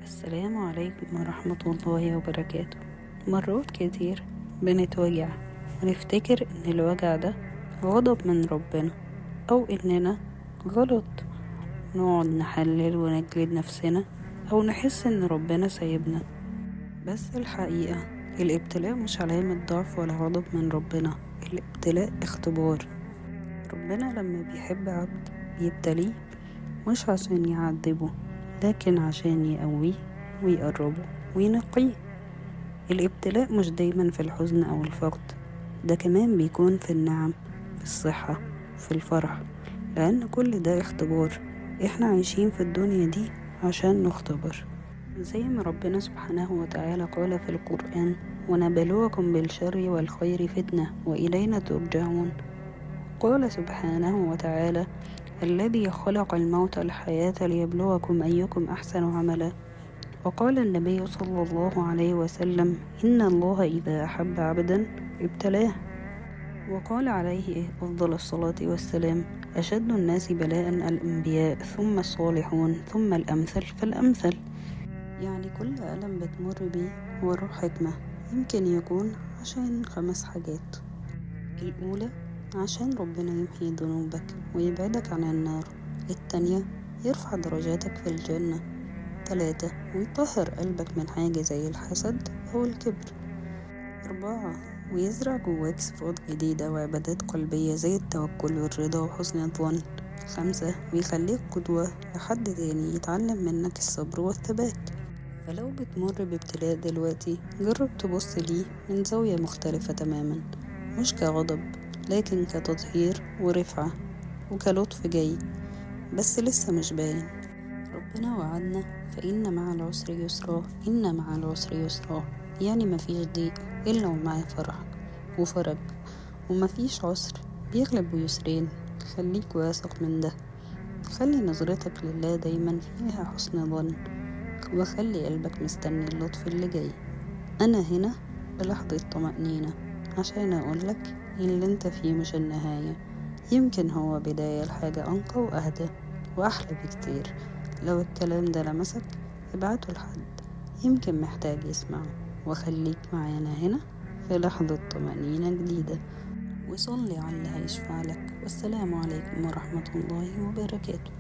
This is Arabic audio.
السلام عليكم ورحمة الله وبركاته. مرات كتير بنتوجع ونفتكر ان الوجع ده غضب من ربنا او اننا غلط، نقعد نحلل ونجلد نفسنا او نحس ان ربنا سايبنا. بس الحقيقة الابتلاء مش علامة ضعف ولا غضب من ربنا، الابتلاء اختبار. ربنا لما بيحب عبد بيبتليه مش عشان يعذبه، لكن عشان يقويه ويقربه وينقيه. الابتلاء مش دايما في الحزن أو الفقد، ده كمان بيكون في النعم، في الصحة، في الفرح، لأن كل ده اختبار. احنا عايشين في الدنيا دي عشان نختبر، زي ما ربنا سبحانه وتعالى قال في القرآن: ونبلوكم بالشر والخير فتنة وإلينا ترجعون. قال سبحانه وتعالى: الذي خلق الموت والحياة ليبلوكم أيكم أحسن عملا. وقال النبي صلى الله عليه وسلم: إن الله إذا أحب عبدا ابتلاه. وقال عليه أفضل الصلاة والسلام: أشد الناس بلاء الأنبياء، ثم الصالحون، ثم الأمثل فالأمثل. يعني كل ألم بتمر بيه وراه حكمة، يمكن يكون عشان 5 حاجات. الأولى عشان ربنا يمحي ذنوبك ويبعدك عن النار. التانية يرفع درجاتك في الجنة. 3 ويطهر قلبك من حاجة زي الحسد أو الكبر. 4 ويزرع جواك صفات جديدة وعبادات قلبية زي التوكل والرضا وحسن الظن. 5 ويخليك قدوة لحد تاني يتعلم منك الصبر والثبات. فلو بتمر بابتلاء دلوقتي، جرب تبص ليه من زاوية مختلفة تماما، مش كغضب لكن كتطهير ورفعة وكلطف جاي بس لسه مش باين. ربنا وعدنا: فإن مع العسر يسرا، إن مع العسر يسرا. يعني مفيش ضيق إلا ومعاه فرح وفرج، ومفيش عسر بيغلب يسرين. خليك واثق من ده، خلي نظرتك لله دايما فيها حسن ظن، وخلي قلبك مستني اللطف اللي جاي. أنا هنا بلحظة طمأنينة عشان أقولك اللي انت فيه مش النهاية، يمكن هو بداية لحاجة أنقى وأهدى وأحلى بكتير. لو الكلام ده لمسك ابعته لحد يمكن محتاج يسمعه، وخليك معانا هنا في لحظة طمأنينة جديدة، وصلي على اللي هيشفع لك. والسلام عليكم ورحمة الله وبركاته.